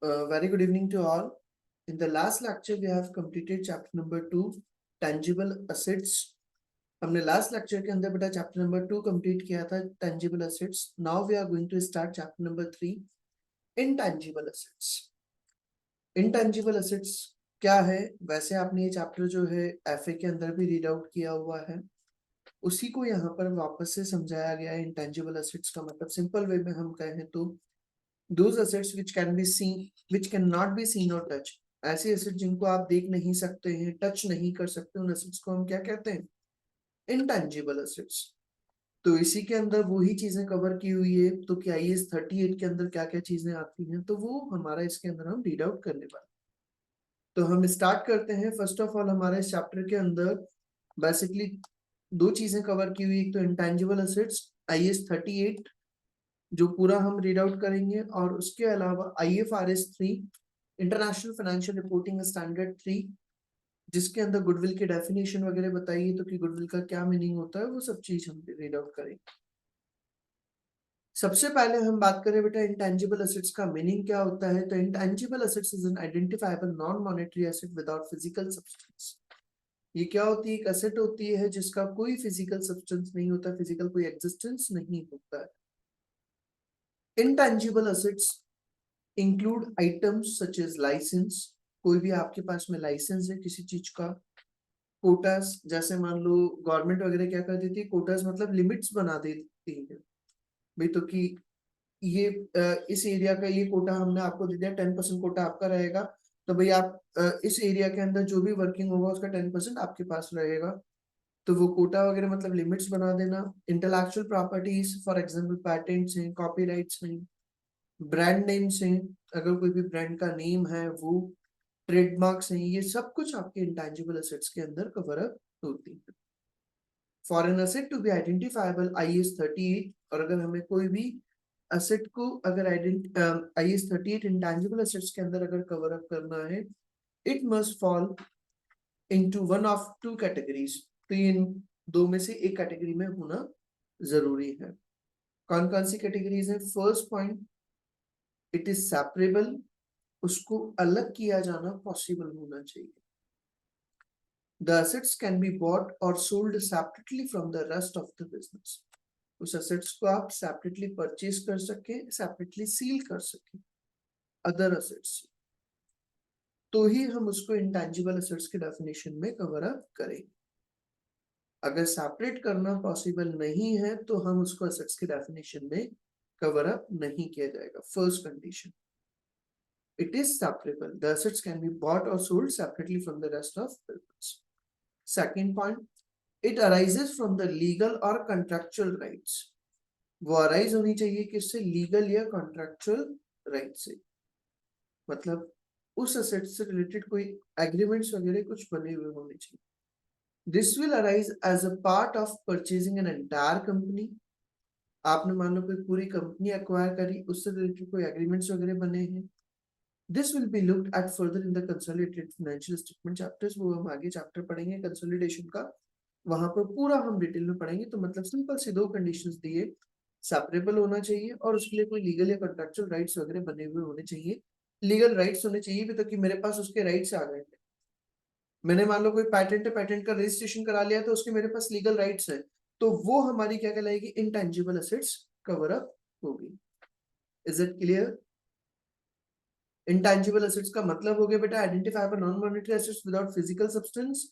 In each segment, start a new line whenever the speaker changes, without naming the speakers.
Very good evening to all. In the last lecture, we have completed chapter number 2, tangible assets. हमने last lecture के अंदर बेटा chapter number 2 complete किया था, tangible assets. Now we are going to start chapter number 3, intangible assets. Intangible assets क्या है? वैसे आपने ये चैप्टर जो है एफए के अंदर भी रीड आउट किया हुआ है, उसी को यहाँ पर वापस से समझाया गया है. intangible assets का मतलब सिंपल वे में हम कहें तो those assets which can be seen, which cannot be seen or touch. ऐसे एसेट जिनको आप देख नहीं सकते हैं, टच नहीं कर सकते, उन एसेट्स को हम क्या कहते हैं? Intangible assets. तो इसी के अंदर वही चीजें कवर की हुई है. तो क्या IAS 38 के अंदर क्या क्या चीजें आती हैं, तो वो हमारा इसके अंदर हम रीड आउट करने वाले. तो हम स्टार्ट करते हैं. फर्स्ट ऑफ ऑल हमारे इस चैप्टर के अंदर बेसिकली दो चीजें कवर की हुई. एक तो इंटेंजिबल एसेट्स IAS 38 जो पूरा हम रीड आउट करेंगे, और उसके अलावा IFRS 3 international financial reporting standard 3 जिसके अंदर गुडविल की डेफिनेशन वगैरह बताइए, तो कि गुडविल का क्या मीनिंग होता है, वो सब चीज हम रीड आउट करेंगे. सबसे पहले हम बात करें बेटा इंटेंजिबल एसेट्स का मीनिंग क्या होता है. तो intangible assets is an identifiable non monetary asset without physical substance. ये क्या होती है? एक एसेट होती है जिसका कोई फिजिकल सब्सटेंस नहीं होता, फिजिकल कोई एग्जिस्टेंस नहीं होता है. Intangible assets include items such as license. कोई भी आपके पास में लाइसेंस है किसी चीज का. कोटास, जैसे मान लो गवर्नमेंट वगैरह क्या कर देती है, कोटास मतलब लिमिट्स बना देती है भाई. तो कि ये इस एरिया का ये कोटा हमने आपको दे दिया, 10% कोटा आपका रहेगा. तो भाई आप इस एरिया के अंदर जो भी वर्किंग होगा उसका 10% आपके पास रहेगा. तो वो कोटा वगैरह मतलब लिमिट्स बना देना. Intellectual properties for example patents हैं, कॉपीराइट्स हैं, ब्रांड नेम्स हैं, अगर कोई भी ब्रांड का नेम है वो, ट्रेडमार्क्स हैं, ये सब कुछ आपके इंटेंजिबल एसेट्स के अंदर कवर अप होती है. For an asset to be identifiable IAS 38, और अगर हमें कोई भी एसेट को अगर IAS 38 इंटेंजिबल एसेट्स के अंदर अगर कवर अप करना है, it must fall into one of two categories. तो ये इन दो में से एक कैटेगरी में होना जरूरी है. कौन कौन सी कैटेगरीज है? First point, it is separable. उसको अलग किया जाना पॉसिबल होना चाहिए. The assets can be bought or sold separately from the rest of the business. उस assets को आप separately purchase कर सके, separately seal कर सके other assets, तो ही हम उसको intangible assets के definition में cover up करेंगे. अगर separate करना possible नहीं है तो हम उसको assets के definition में cover up नहीं किया जाएगा. First condition, it is separable. The assets can be bought or sold separately from the rest of the business. Second point, it arises from the legal or contractual rights. वो arise होनी चाहिए किससे? Legal या contractual right से. मतलब उस asset से related कोई एग्रीमेंट्स वगैरह कुछ बने हुए होने चाहिए. This will arise as a part of purchasing an entire company. आपने मान लो कोई पूरी कंपनी एक्वायर करी, उससे रिलेटेड कोई एग्रीमेंट्स वगैरह बने हैं. This will be looked at further in the consolidated financial statement chapters. वो हम आगे चैप्टर पढ़ेंगे कंसोलिडेशन का, वहां पर पूरा हम डिटेल में पढ़ेंगे. तो मतलब सिंपल से दो कंडीशंस दिए, सेपरेबल होना चाहिए और उसके लिए कोई लीगल या कॉन्ट्रेक्चुअल राइट्स वगैरह बने हुए होने चाहिए. लीगल राइट्स होने चाहिए भी, तो कि मेरे पास उसके राइट्स आ गए. मैंने मान लो कोई पैटेंट है, पैटेंट का रजिस्ट्रेशन करा लिया, तो उसके मेरे पास लीगल राइट्स है, तो वो हमारी क्या कहलाएगी? इंटेंजिबल एसेट्स कवर अप होगी. Is it clear? Intangible assets का मतलब हो गया बेटा identifiable non monetary assets without physical substance,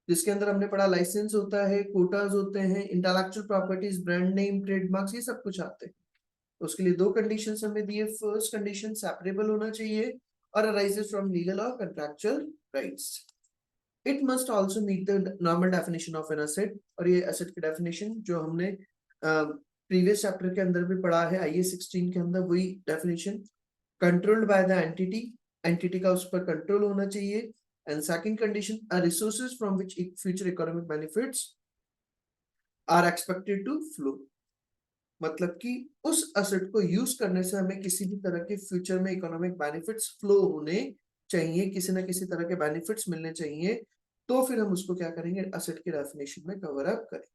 जिसके अंदर हमने पढ़ा लाइसेंस होता है, कोटास होते हैं, intellectual properties, brand name, trademarks, ये सब कुछ आते हैं. उसके लिए दो कंडीशंस हमें दिए. फर्स्ट कंडीशन, सेपरेबल होना चाहिए और अराइजेस फ्रॉम लीगल और contractual rights. It must also meet the normal definition of an asset. और ये एसेट की डेफिनेशन जो हमने प्रीवियस चैप्टर के अंदर भी पढ़ा है, IAS 16 के अंदर, वही definition. Controlled by the entity, entity का उस पर कंट्रोल होना चाहिए. And second condition, resources from which future economic benefits are expected to flow. मतलब कि उस असेट को यूज करने से हमें किसी भी तरह के फ्यूचर में इकोनॉमिक बेनिफिट्स फ्लो होने चाहिए, किसी ना किसी तरह के बेनिफिट्स मिलने चाहिए. तो फिर हम उसको क्या करेंगे? असेट की डेफिनेशन में कवर अप करें.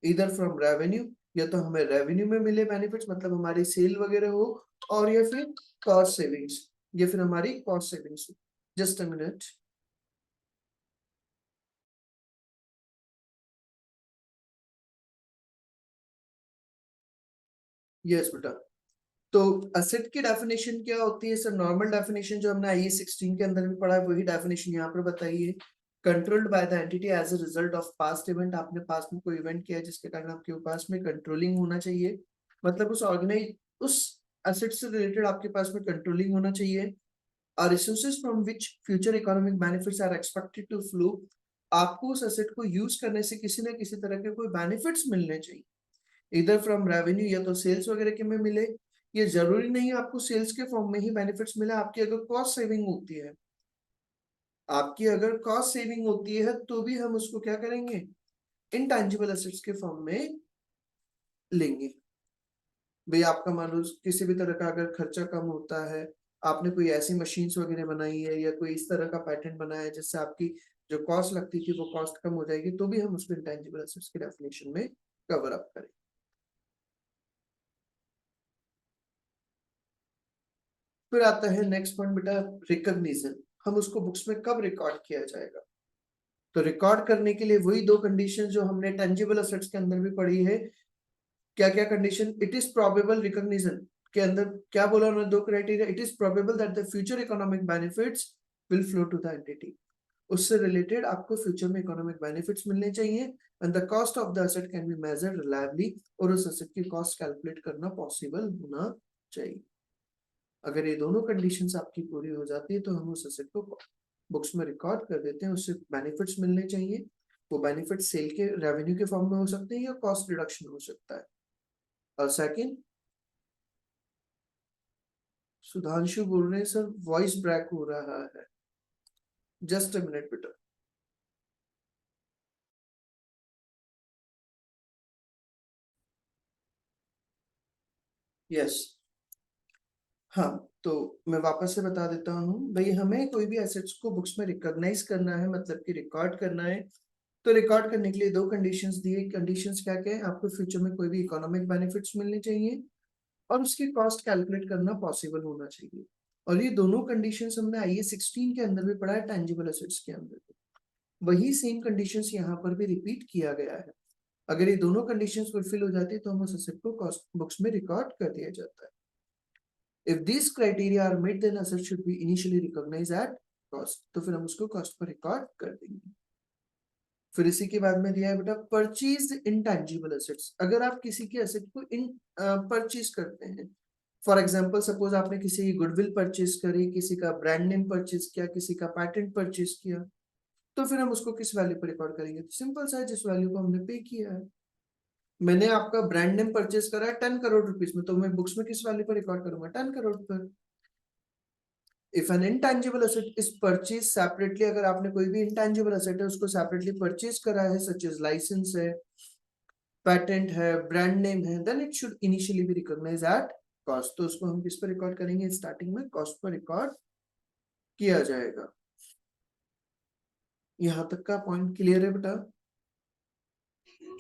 इधर फ्रॉम रेवेन्यू, या तो हमें रेवेन्यू में मिले बेनिफिट्स, मतलब हमारी सेल वगैरह हो, और या फिर कॉस्ट सेविंग्स, ये फिर हमारी cost savings. Just a minute. Yes बेटा, तो असेट की डेफिनेशन क्या होती है सर? नॉर्मल डेफिनेशन जो हमने आईएएस 16 के अंदर भी पढ़ा है वही डेफिनेशन यहाँ पर बताइए। Controlled by the entity as a result of past event. आपने पास्ट में कोई इवेंट किया जिसके कारण आपके पास में कंट्रोलिंग होना चाहिए, मतलब उस एसेट से रिलेटेड आपके पास में कंट्रोलिंग होना चाहिए। और resources from which future economic benefits are expected to flow. आपको उस एसेट को यूज करने से किसी ना किसी तरह के कोई बेनिफिट्स मिलने चाहिए, इधर फ्रॉम रेवेन्यू, या तो सेल्स वगैरह के में मिले। ये जरूरी नहीं है आपको सेल्स के फॉर्म में ही बेनिफिट्स मिले। आपकी अगर कॉस्ट सेविंग होती है, तो भी हम उसको क्या करेंगे, इनटैंजिबल एसेट्स के फॉर्म में लेंगे। भाई आपका मान लो किसी भी तरह का अगर खर्चा कम होता है, आपने कोई ऐसी मशीन्स वगैरह बनाई है या कोई इस तरह का पैटर्न बनाया है जिससे आपकी जो कॉस्ट लगती थी वो कॉस्ट कम हो जाएगी, तो भी हम उसको इंटैंजिबल एसेट्स की डेफिनेशन में कवर अप करें। फिर आता है नेक्स्ट पॉइंट बेटा, रिकॉग्निशन। हम उसको बुक्स में कब रिकॉर्ड किया जाएगा? तो रिकॉर्ड करने के लिए वही दो कंडीशन जो हमने टेंजिबल एसेट्स के अंदर भी पढ़ी है। क्या क्या condition? It is probable recognition के अंदर क्या बोला उन्होंने? दो criteria, it is probable that the future economic benefits will flow to the entity. उससे रिलेटेड आपको फ्यूचर में इकोनॉमिक बेनिफिट्स मिलने चाहिए, and the cost of the asset can be measured reliably, और उस एसेट की कॉस्ट कैलकुलेट करना possible होना चाहिए। अगर ये दोनों कंडीशंस आपकी पूरी हो जाती है तो हम उस एसेट को बुक्स में रिकॉर्ड कर देते हैं। उससे बेनिफिट्स मिलने चाहिए। वो बेनिफिट सेल के रेवेन्यू के फॉर्म में हो सकते हैं या कॉस्ट रिडक्शन हो सकता है। और सेकंड, सुधांशु बोल रहे हैं सर वॉइस ब्रेक हो रहा है। जस्ट अ मिनट बेटा। यस, हाँ, तो मैं वापस से बता देता हूँ भाई, हमें कोई भी एसेट्स को बुक्स में रिकॉग्नाइज करना है, मतलब कि रिकॉर्ड करना है। तो रिकॉर्ड करने के लिए दो कंडीशंस दिए। कंडीशंस क्या क्या है? आपको फ्यूचर में कोई भी इकोनॉमिक बेनिफिट्स मिलने चाहिए और उसकी कॉस्ट कैलकुलेट करना पॉसिबल होना चाहिए। और ये दोनों कंडीशंस हमने आईएएस 16 के अंदर भी पढ़ा है, टेंजिबल एसेट्स के अंदर भी। वही सेम कंडीशंस यहाँ पर भी रिपीट किया गया है। अगर ये दोनों कंडीशंस फुलफिल हो जाती है तो हम उस एसेट को कॉस्ट बुक्स में रिकॉर्ड कर दिया जाता है। If this criteria are met then asset should be initially recognise at cost. तो फिर हम उसको कॉस्ट पर रिकॉर्ड कर देंगे। फिर इसी के बाद में दिया है बेटा परचेज इंटेंजिबल एसेट्स। अगर आप किसी के एसेट को इन परचेज करते हैं, फॉर एग्जाम्पल सपोज आपने किसी की गुडविल परचेज करी, किसी का ब्रांड नेम परचेज किया, किसी का पैटेंट परचेज किया, तो फिर हम उसको किस वैल्यू पर रिकॉर्ड करेंगे? तो सिंपल सा है, जिस वैल्यू को हमने पे किया है। मैंने आपका ब्रांड नेम परचेज करा है 10 करोड़ रुपीस में, तो मैं बुक्स में किस वैल्यू पर रिकॉर्ड करूंगा? 10 करोड़ पर। If N intangible asset is purchase separately, अगर आपने कोई भी इंटेंजिबल एसेट है उसको सेपरेटली परचेज करा है, सच एज लाइसेंस है, पैटेंट है, ब्रांड नेम है, then it should initially be recognise at cost. तो उसको हम किस पर रिकॉर्ड करेंगे? स्टार्टिंग में कॉस्ट पर रिकॉर्ड किया जाएगा। यहां तक का पॉइंट क्लियर है बेटा?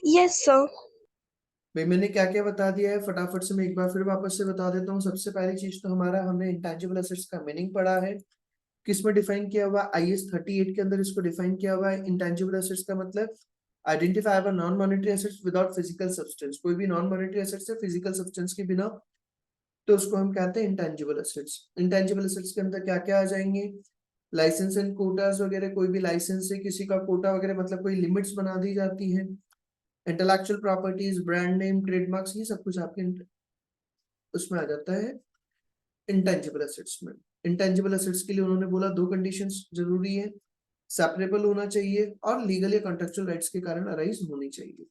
Yes sir.
भाई मैंने क्या क्या बता दिया है फटाफट से मैं एक बार फिर वापस से बता देता हूँ। सबसे पहली चीज तो हमारा, हमने इंटेंजिबल एसेट्स का मीनिंग पढ़ा है। किसमें डिफाइन किया हुआ? आईएएस 38 के अंदर इसको डिफाइन किया हुआ है। इंटेंजिबल एसेट्स का मतलब identify a non monetary assets without physical substance. कोई भी नॉन मॉनेटरी एसेट्स है फिजिकल सब्सटेंस के बिना, तो उसको हम कहते हैं इंटेंजिबल एसेट्स। इंटेंजिबल एसेट्स के अंदर क्या क्या आ जाएंगे? लाइसेंस एंड कोटास वगैरह, कोई भी लाइसेंस है किसी का, कोटा वगैरह मतलब कोई लिमिट्स बना दी जाती है। Intellectual properties, brand name, trademarks, ये सब कुछ आपके उसमें आ जाता है इंटेंजिबल एसेट्स में। इंटेंजिबल एसेट्स के लिए उन्होंने बोला दो कंडीशंस जरूरी है, सेपरेबल होना चाहिए और लीगल या कॉन्ट्रेक्चुअल राइट्स के कारण अराइज होनी चाहिए।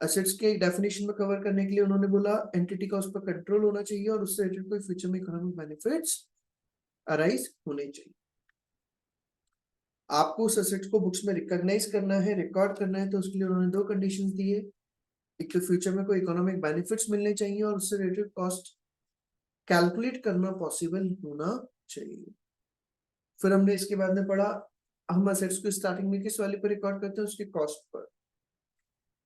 एसेट्स के डेफिनेशन में कवर करने के लिए उन्होंने बोला एंटिटी का उस पर कंट्रोल होना चाहिए और उससे रिलेटेड कोई फ्यूचर में इकोनॉमिक बेनिफिट्स अराइज होने चाहिए। आपको उस एसेट को बुक्स में रिकॉग्नाइज करना है, रिकॉर्ड करना है, तो उसके लिए उन्होंने दो कंडीशंस दी है। एक तो फ्यूचर में कोई इकोनॉमिक बेनिफिट्स मिलने चाहिए और उससे रिलेटेड कॉस्ट कैलकुलेट करना पॉसिबल होना चाहिए। फिर हमने इसके बाद में पढ़ा, हम एसेट्स को स्टार्टिंग में किस वैल्यू पर रिकॉर्ड करते हैं? उसकी कॉस्ट पर।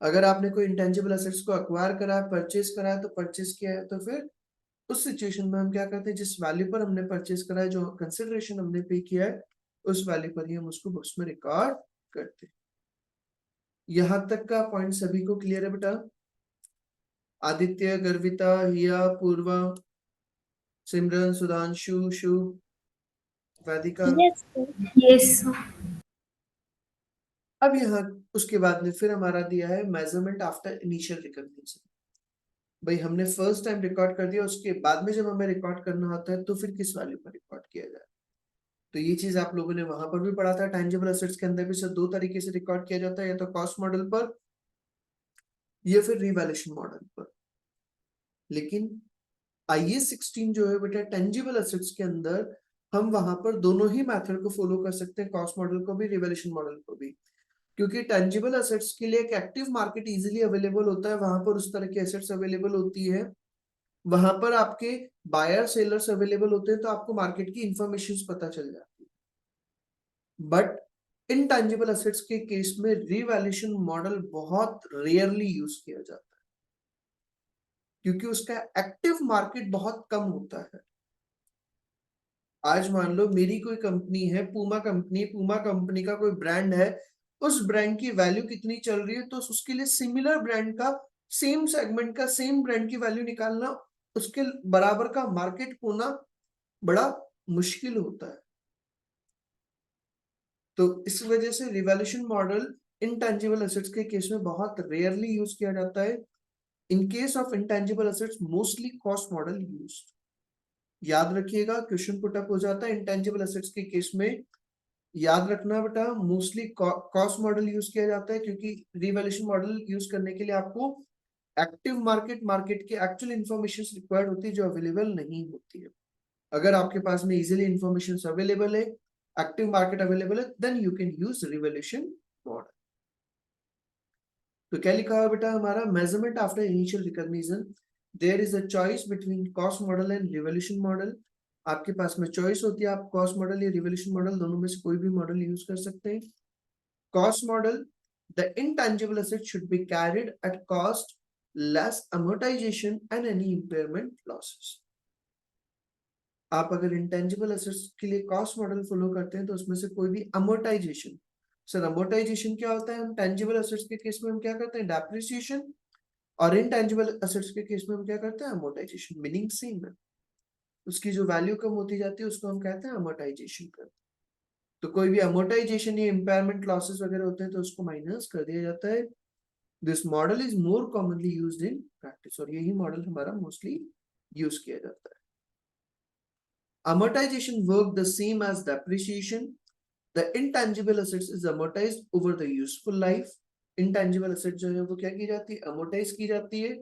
अगर आपने कोई इंटेंजिबल एसेट्स को अक्वायर करा है, परचेज करा है, तो परचेज किया है, तो फिर उस सिचुएशन में हम क्या करते हैं, जिस वैल्यू पर हमने परचेज करा है, जो कंसिडरेशन हमने पे किया है, उस वैल्यू पर ही हम उसको बुक्स में रिकॉर्ड करते हैं। यहां तक का पॉइंट सभी को क्लियर है बेटा? आदित्य, गर्विता, हिया, पूर्वा, सिमरन, सुधांशु, शुभ, वेदिका।
Yes, sir. Yes, sir.
अब यहाँ उसके बाद में फिर हमारा दिया है मेजरमेंट आफ्टर इनिशियल रिकॉग्निशन। भाई हमने फर्स्ट टाइम रिकॉर्ड कर दिया, उसके बाद में जब हमें रिकॉर्ड करना होता है तो फिर किस वैल्यू पर रिकॉर्ड किया जाए। तो ये चीज आप लोगों ने वहां पर भी पढ़ा था, टैंजिबल एसेट्स के अंदर भी सिर्फ दो तरीके से रिकॉर्ड किया जाता है, या तो कॉस्ट मॉडल पर या फिर रिवैल्यूएशन मॉडल पर। लेकिन IAS 16 जो है बेटा, टेंजिबल एसेट्स के अंदर हम वहां पर दोनों ही मेथड को फॉलो कर सकते हैं, कॉस्ट मॉडल को भी, रिवैल्यूएशन मॉडल को भी। क्योंकि टेंजिबल एसेट्स के लिए एक एक्टिव मार्केट इजीली अवेलेबल होता है, वहां पर उस तरह की एसेट्स अवेलेबल होती है, वहां पर आपके बायर सेलर्स अवेलेबल होते हैं, तो आपको मार्केट की इंफॉर्मेशन पता चल जाती है। बट इनटेंजिबल एसेट्स के केस में रिवैल्यूएशन मॉडल बहुत रेयरली यूज किया जाता है, क्योंकि उसका एक्टिव मार्केट बहुत कम होता है। आज मान लो मेरी कोई कंपनी है, पूमा कंपनी, पूमा कंपनी का कोई ब्रांड है, उस ब्रांड की वैल्यू कितनी चल रही है, तो उसके लिए सिमिलर ब्रांड का, सेम सेगमेंट का, सेम ब्रांड की वैल्यू निकालना, उसके बराबर का मार्केट होना बड़ा मुश्किल होता है। तो इस वजह से रिवैल्यूएशन मॉडल इनटेंजिबल एसेट्स के केस में बहुत रेयरली यूज किया जाता है। In case of intangible assets mostly cost model used. याद रखिएगा, क्वेश्चन पुट अप हो जाता है इंटेंजिबल एसेट्स के केस में। याद रखना बेटा, मोस्टली कॉस्ट मॉडल यूज किया जाता है, क्योंकि रिवैल्यूएशन मॉडल यूज करने के लिए आपको एक्टिव मार्केट, मार्केट की एक्चुअल इंफॉर्मेशन रिक्वायर्ड होती है, जो अवेलेबल नहीं होती है। अगर आपके पास में इजीली इंफॉर्मेशन अवेलेबल है, एक्टिव मार्केट अवेलेबल है, then you can use revaluation model. तो क्या लिखा है बेटा हमारा, measurement after initial recognition, there is a choice between cost model and revaluation model. आपके पास में चॉइस होती है, आप कॉस्ट मॉडल या रिवैल्यूएशन मॉडल दोनों में से कोई भी मॉडल यूज कर सकते हैं। Cost model, the intangible asset should be carried at cost less amortization and any impairment losses। आप अगर इंटेंजिबल एसेट्स के लिए कॉस्ट मॉडल फॉलो करते हैं तो उसमें से कोई भी अमोर्टाइजेशन, सर अमोर्टाइजेशन क्या होता है, हम टेंजिबल एसेट्स के केस में हम क्या करते हैं, डेप्रिसिएशन, और इनटेंजिबल एसेट्स के केस में हम क्या करते हैं, अमोर्टाइजेशन। मीनिंग सेम है, उसकी जो वैल्यू कम होती जाती है उसको हम कहते हैं अमोर्टाइजेशन कर। तो कोई भी अमोर्टाइजेशन या इम्पेयरमेंट लॉसेस वगैरह होते हैं तो उसको माइनस कर दिया जाता है। This model is more commonly used in practice, और यही मॉडल हमारा मोस्टली यूज किया जाता है। Amortization work the same as depreciation. The intangible assets is amortized over the useful life. Intangible assets जो है वो क्या की जाती है, amortize की जाती है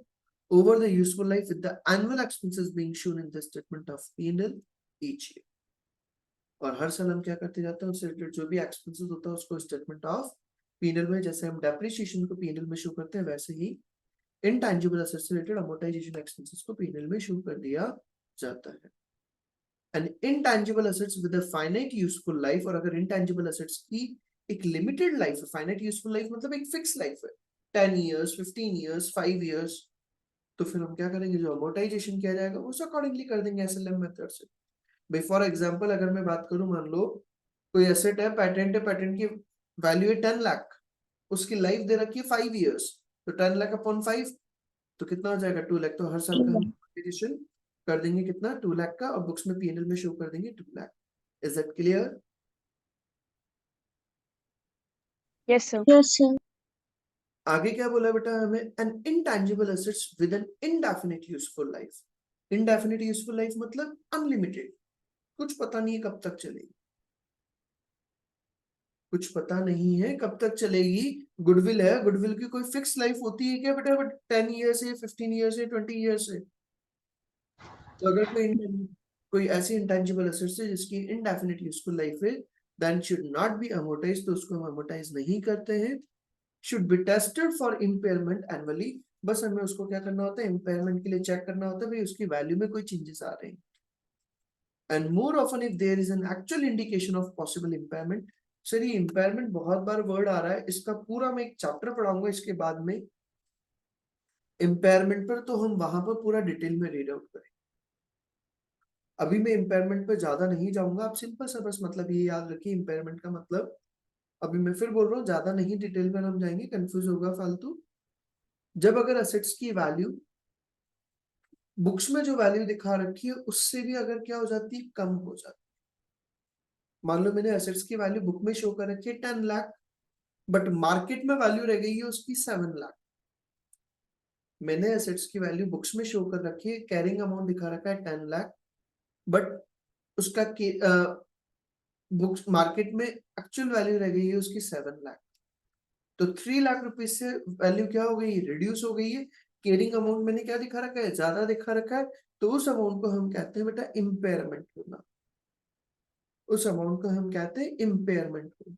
over the useful life, with the annual expenses being shown in the statement of P&L each year. और हर साल हम क्या करते जाते हैं, उससे रिलेटेड जो भी एक्सपेंसेस होता है उसको स्टेटमेंट ऑफ P&L में, जैसे हम डेप्रिसिएशन को P&L में शो करते हैं, वैसे ही इनटेंजिबल एसेट्स से रिलेटेड अमोर्टाइजेशन एक्सपेंसेस को P&L में शो कर दिया जाता है। And intangible assets with a finite useful life, और अगर इनटेंजिबल एसेट्स की एक लिमिटेड लाइफ है, फाइनाइट यूजफुल लाइफ मतलब एक फिक्स लाइफ है, 10 इयर्स, 15 इयर्स, 5 इयर्स, तो फिर हम क्या करेंगे, जो अमोर्टाइजेशन किया जाएगा उस अकॉर्डिंगली कर देंगे एसएलएम मेथड से। भाई फॉर एग्जांपल अगर मैं बात करूं, मान लो कोई एसेट है, पेटेंट है, पेटेंट की वैल्यू है 10 लाख, उसकी लाइफ दे रखी है 5 इयर्स, तो 10 लाख अपॉन 5 तो कितना हो जाएगा, 2 लाख। तो हर साल का हम अमोर्टाइजेशन कर देंगे कितना, 2 लाख का, और बुक्स में पीएनएल में शो कर देंगे 2 lakh. Is that clear?
Yes, sir. Yes, sir.
आगे क्या बोला बेटा हमें, an intangible assets with an indefinite useful life. Indefinite useful life मतलब अनलिमिटेड, कुछ पता नहीं है कब तक चलेगी, कुछ पता नहीं है कब तक चलेगी। गुडविल है, गुडविल की कोई फिक्स लाइफ होती है क्या बेटा, बट 10 ईयर्स है, 15 ईयर्स है, 20 ईयर्स है। तो अगर कोई ऐसी इंटेंजिबल एसेट्स है जिसकी इनडेफिनिट यूजफुल लाइफ है, then should not be amortise, तो उसको हम अमोर्टाइज नहीं करते हैं। Should be tested for impairment annually, बस हमें उसको क्या करना होता है, इम्पेयरमेंट के लिए चेक करना होता है भाई उसकी वैल्यू में कोई चेंजेस आ रहे हैं। And more often if there is an actual indication of possible impairment. Sir ये इम्पेयरमेंट बहुत बार वर्ड आ रहा है, इसका पूरा मैं एक चैप्टर पढ़ाऊंगा इसके बाद में इम्पेयरमेंट पर, तो हम वहां पर पूरा डिटेल में रीड आउट करेंगे। अभी मैं इम्पेयरमेंट पे ज्यादा नहीं जाऊंगा, आप सिंपल सा बस मतलब ये याद रखिए इम्पेयरमेंट का मतलब। अभी मैं फिर बोल रहा हूँ, ज्यादा नहीं डिटेल में हम जाएंगे, कंफ्यूज होगा फालतू। जब अगर असेट्स की वैल्यू बुक्स में जो वैल्यू दिखा रखी है उससे भी अगर क्या हो जाती है, कम हो जाती है। मान लो मैंने असेट्स की वैल्यू बुक में शो कर रखी है 10 लाख, बट मार्केट में वैल्यू रह गई है उसकी 7 लाख। मैंने एसेट्स की वैल्यू बुक्स में शो कर रखी है, कैरिंग अमाउंट दिखा रखा है 10 लाख, बट उसका बुक्स मार्केट में एक्चुअल वैल्यू रह गई है उसकी 7 लाख। तो 3 लाख रुपए से वैल्यू क्या हो गई, रिड्यूस हो गई है। कैरिंग अमाउंट मैंने क्या दिखा रखा है, ज्यादा दिखा रखा है, तो उस अमाउंट को हम कहते हैं बेटा इम्पेयरमेंट होना। उस अमाउंट को हम कहते हैं इम्पेयरमेंट होना।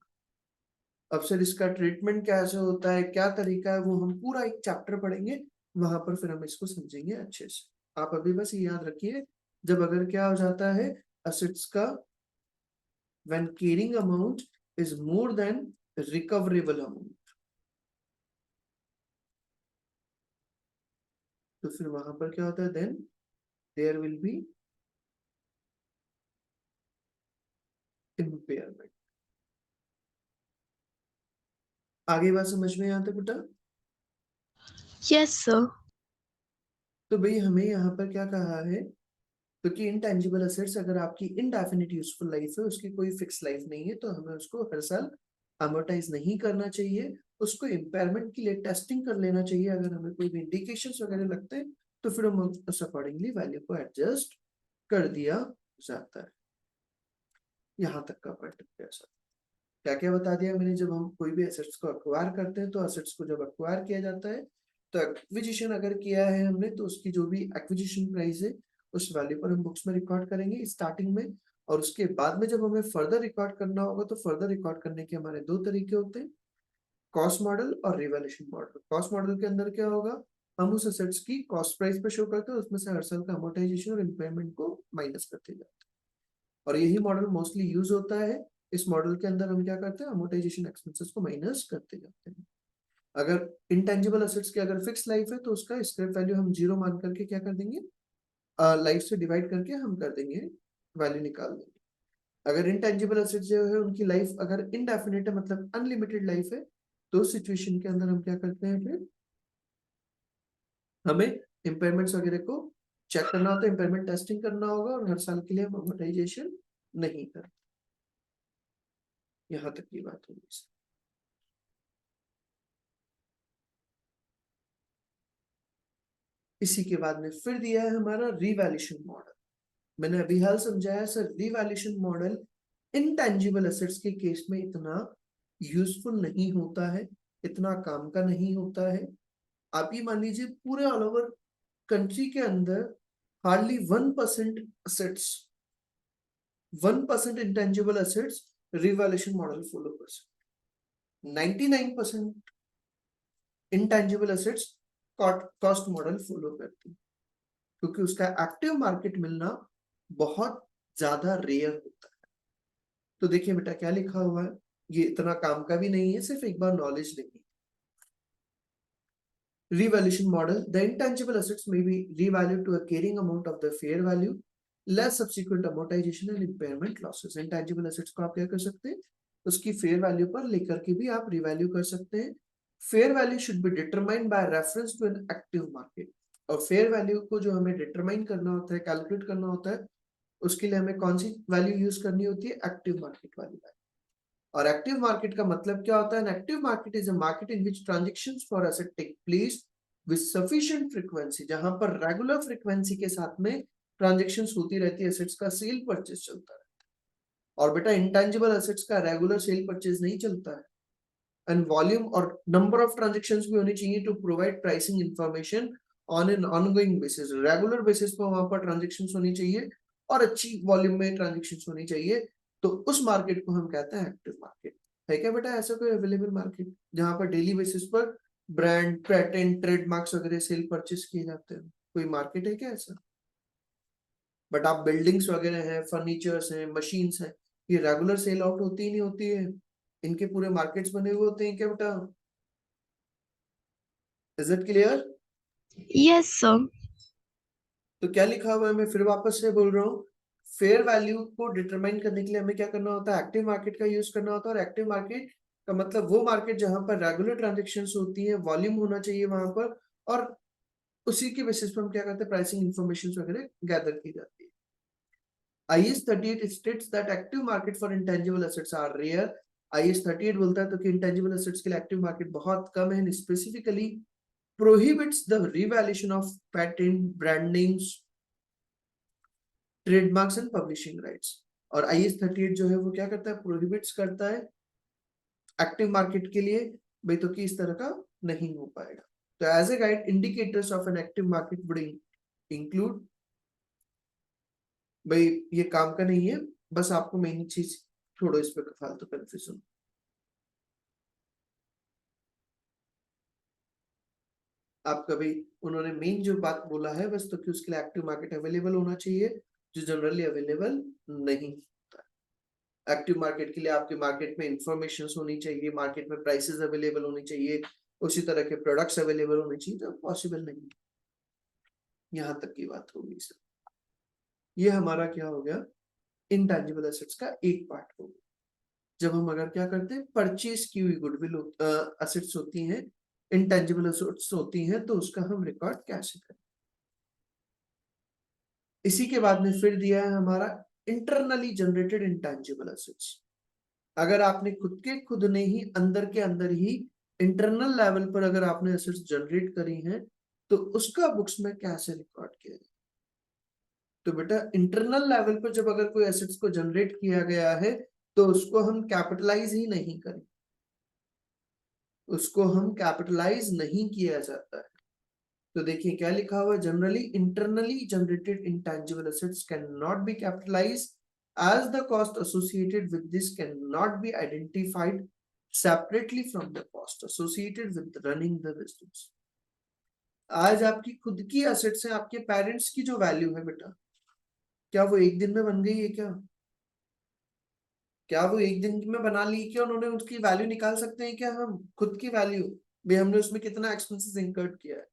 अब सर इसका ट्रीटमेंट कैसे होता है, क्या तरीका है, वो हम पूरा एक चैप्टर पढ़ेंगे, वहां पर फिर हम इसको समझेंगे अच्छे से। आप अभी बस ये याद रखिए, जब अगर क्या हो जाता है असेट्स का, when carrying amount is more than recoverable amount, तो फिर वहां पर क्या होता है, then there will be impairment. आगे बात समझ में आता है बेटा?
Yes, sir.
तो भाई हमें यहाँ पर क्या कहा है, क्योंकि इनटेंजिबल असेट्स अगर आपकी इनडेफिनिट यूजफुल लाइफ है, उसकी कोई फिक्स लाइफ नहीं है, तो हमें उसको हर साल अमोर्टाइज नहीं करना चाहिए। उसको इम्पेयरमेंट के लिए टेस्टिंग कर लेना चाहिए, अगर हमें कोई भी इंडिकेशंस वगैरह लगते हैं तो फिर हम उस अकॉर्डिंगली वैल्यू को एडजस्ट कर दिया जाता है। यहाँ तक का पार्ट ऐसा क्या क्या बता दिया मैंने। जब हम कोई भी एसेट्स को अक्वायर करते हैं, तो एसेट्स को जब अक्वायर किया जाता है, तो एक्विजिशन अगर किया है हमने, तो उसकी जो भी एक्विजिशन प्राइस है उस वैल्यू पर हम बुक्स में रिकॉर्ड करेंगे स्टार्टिंग में। और उसके बाद में जब हमें फर्दर रिकॉर्ड करना होगा, तो फर्दर रिकॉर्ड करने के हमारे दो तरीके होते हैं, कॉस्ट मॉडल और रिवैल्यूएशन मॉडल। कॉस्ट मॉडल के अंदर क्या होगा, हम उस एसेट्स की कॉस्ट प्राइस पे शो करते हैं, उसमें से हर साल का अमोर्टाइजेशन और इम्पेयरमेंट को माइनस करते जाते हैं, और यही मॉडल मोस्टली यूज होता है। इस मॉडल के अंदर हम क्या करते हैं, अमोर्टाइजेशन एक्सपेंसेस को माइनस करते जाते हैं। अगर इंटेंजिबल एसेट्स की अगर फिक्स लाइफ है, तो उसका स्क्रैप वैल्यू हम जीरो मान करके क्या कर देंगे, लाइफ से डिवाइड करके हम कर देंगे, वैल्यू निकाल देंगे। अगर इंटेंजिबल एसेट्स जो है उनकी लाइफ अगर इनडेफिनिट है, मतलब अनलिमिटेड लाइफ है, तो उस सिचुएशन के अंदर हम क्या करते हैं, फिर हमें इम्पेयरमेंट्स वगैरह को चेक करना होता है, इम्पेयरमेंट टेस्टिंग करना होगा, और हर साल के लिए हम अमोर्टाइजेशन नहीं करते। यहाँ तक की बात होगी। इसी के बाद में फिर दिया है हमारा रिवैल्यूएशन मॉडल। मैंने अभी हाल समझाया sir, revaluation model intangible assets के केस में इतना यूजफुल नहीं होता है, इतना काम का नहीं होता है। आप ये मान लीजिए पूरे ऑल ओवर कंट्री के अंदर hardly 1% assets, 1% intangible assets revaluation model follow कर सकते, 99% intangible assets cost model follow करती, क्योंकि उसका एक्टिव मार्केट मिलना बहुत ज्यादा रेयर होता है। तो देखिए बेटा क्या लिखा हुआ है, ये इतना काम का भी नहीं है, सिर्फ एक बार नॉलेज लेंगे। Revaluation model: the intangible assets may be revalued to a carrying amount of the fair value less subsequent amortization and impairment losses। intangible assets को आप क्या कर सकते हैं, उसकी फेयर वैल्यू पर लेकर के भी आप रिवैल्यू कर सकते हैं। Fair value should be determined by reference to an active market. और फेयर वैल्यू को जो हमें डिटरमाइन करना होता है, कैलकुलेट करना होता है, उसके लिए हमें कौन सी वैल्यू यूज करनी होती है, एक्टिव मार्केट वाली वैल्यू। और एक्टिव मार्केट का मतलब क्या होता है, active market is a market in which transactions for asset take place with sufficient frequency, जहां पर रेगुलर फ्रीक्वेंसी के साथ में ट्रांजैक्शंस होती रहती है, एसेट्स का सेल परचेज चलता है। और बेटा इंटेंजिबल एसेट्स का रेगुलर सेल परचेज नहीं चलता है, एंड वॉल्यूम और नंबर ऑफ ट्रांजैक्शंस भी होनी चाहिए to provide pricing information on an ongoing basis. Regular basis पर वहां पर ट्रांजैक्शंस होनी चाहिए, और अच्छी वॉल्यूम में ट्रांजैक्शंस होनी चाहिए, तो उस मार्केट को हम कहते हैं एक्टिव मार्केट। है क्या बेटा ऐसा कोई अवेलेबल मार्केट जहां पर डेली बेसिस पर ब्रांड, पेटेंट, ट्रेडमार्क्स वगैरह सेल परचेस किए जाते हैं? कोई मार्केट है क्या ऐसा? बट आप बिल्डिंग्स वगैरह हैं, फर्नीचर्स हैं, मशीन्स हैं, ये रेगुलर सेल आउट होती ही नहीं होती है, इनके पूरे मार्केट्स बने हुए होते हैं क्या बेटा? Is it clear?
Yes, sir.
तो क्या लिखा हुआ है, मैं फिर वापस से बोल रहा हूँ, फेयर वैल्यू को डिटरमाइन करने के लिए हमें क्या करना होता है, एक्टिव मार्केट का यूज करना होता है। और एक्टिव मार्केट का मतलब वो मार्केट जहां पर रेगुलर ट्रांजेक्शन्स होती है, वॉल्यूम होना चाहिए वहां पर, और उसी के बेसिस पे हम क्या करते हैं, प्राइसिंग इंफॉर्मेशन वगैरह गैदर की जाती है। IS 38 states that active market for intangible assets are rare. IS 38 बोलता है तो कि intangible assets के लिए एक्टिव मार्केट बहुत कम है, specifically prohibits the revaluation of patent, brand names, trademarks and publishing rights. और IS 38 जो है वो क्या करता है, प्रोहिबिट्स करता है एक्टिव मार्केट के लिए, भाई तो कि इस तरह का नहीं हो पाएगा। तो as a guide, indicators of an active market would include, भाई ये काम का नहीं है, बस आपको मेन चीज छोड़ो, इस पे फालतू कंफ्यूजन। आपका भाई उन्होंने मेन जो बात बोला है बस, तो कि उसके लिए एक्टिव मार्केट अवेलेबल होना चाहिए, जो जनरली अवेलेबल नहीं होता है। एक्टिव मार्केट के लिए आपके मार्केट में इंफॉर्मेशन होनी चाहिए, मार्केट में प्राइसेस अवेलेबल होनी चाहिए, उसी तरह के प्रोडक्ट्स अवेलेबल होने चाहिए, तो पॉसिबल नहीं। यहाँ तक की बात होगी सर। ये हमारा क्या हो गया, इंटेंजिबल एसेट्स का एक पार्ट हो गया। जब हम अगर क्या करते हैं, परचेज की हुई गुडविल एसेट्स होती हैं, इंटेंजिबल एसेट्स होती हैं, तो उसका हम रिकॉर्ड कैसे करें। इसी के बाद में फिर दिया है हमारा इंटरनली जनरेटेड इंटेंजिबल एसेट्स। अगर आपने खुद ने ही अंदर के अंदर ही इंटरनल लेवल पर अगर आपने एसेट्स जनरेट करी हैं, तो उसका बुक्स में कैसे रिकॉर्ड किया जाए। तो बेटा इंटरनल लेवल पर जब अगर कोई एसेट्स को जनरेट किया गया है, तो उसको हम कैपिटलाइज ही नहीं करें, उसको हम कैपिटलाइज नहीं किया जाता है। तो देखिए क्या लिखा हुआ है, generally internally generated intangible assets can not be capitalise as the cost associated with this cannot be identified separately from the cost associated with running the business। आज आपकी खुद की एसेट्स है, आपके पेरेंट्स की जो वैल्यू है बेटा, क्या वो एक दिन में बन गई है क्या? क्या वो एक दिन में बना ली क्या? उन्होंने उसकी वैल्यू निकाल सकते हैं क्या हम, खुद की वैल्यू भी, हमने उसमें कितना एक्सपेंसेस इंकर्ड किया है।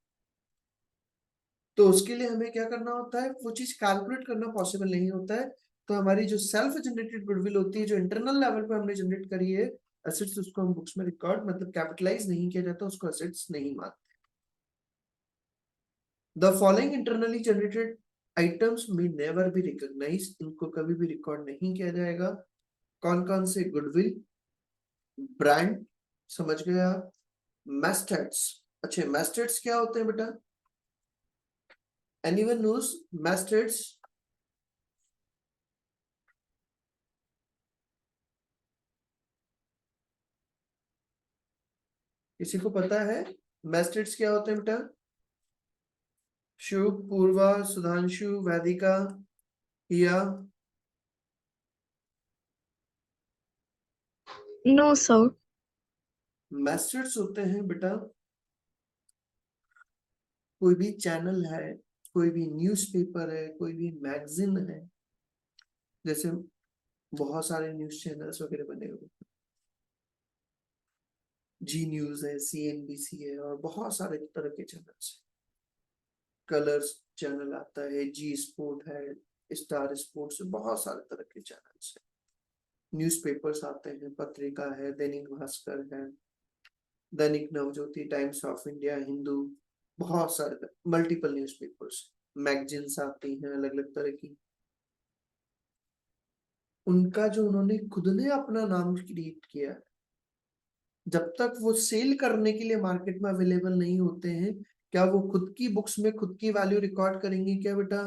तो उसके लिए हमें क्या करना होता है, वो चीज कैलकुलेट करना पॉसिबल नहीं होता है। तो हमारी जो सेल्फ जनरेटेड गुडविल होती है, जो इंटरनल लेवल पे हमने जनरेट करी है एसेट्स, उसको हम बुक्स में रिकॉर्ड मतलब कैपिटलाइज नहीं किया जाता, उसको एसेट्स नहीं मानते। The following internally generated items में नेवर बी रिकॉग्नाइज, इनको कभी भी रिकॉर्ड नहीं किया जाएगा। कौन कौन से, गुडविल, ब्रांड, समझ गया, मैस्टर्ड्स। अच्छा मैस्टर्ड्स क्या होते हैं बेटा, एनीवन नोस मैस्टर्ड्स? किसी को पता है मैस्टर्ड्स क्या होते हैं बेटा? शुभ, पूर्वा, सुधांशु, वैदिका, या
No, sir.
मैस्टर्ड्स होते हैं बेटा, कोई भी चैनल है, कोई भी न्यूज़पेपर है, कोई भी मैगजीन है, जैसे बहुत सारे न्यूज चैनल्स वगैरह बने हुए, जी न्यूज है, CNBC है, और बहुत सारे तरह के चैनल्स है। कलर्स चैनल आता है, जी स्पोर्ट है, स्टार स्पोर्ट्स, बहुत सारे तरह के चैनल्स है। न्यूज़पेपर्स आते हैं, पत्रिका है, दैनिक भास्कर है, Dainik Navjyoti, times of India, Hindu, बहुत सारे मल्टीपल न्यूज़पेपर्स, मैगजीन्स आती हैं अलग अलग तरह की। उनका जो उन्होंने खुद ने अपना नाम क्रिएट किया, जब तक वो सेल करने के लिए मार्केट में अवेलेबल नहीं होते हैं, क्या वो खुद की बुक्स में खुद की वैल्यू रिकॉर्ड करेंगे क्या बेटा?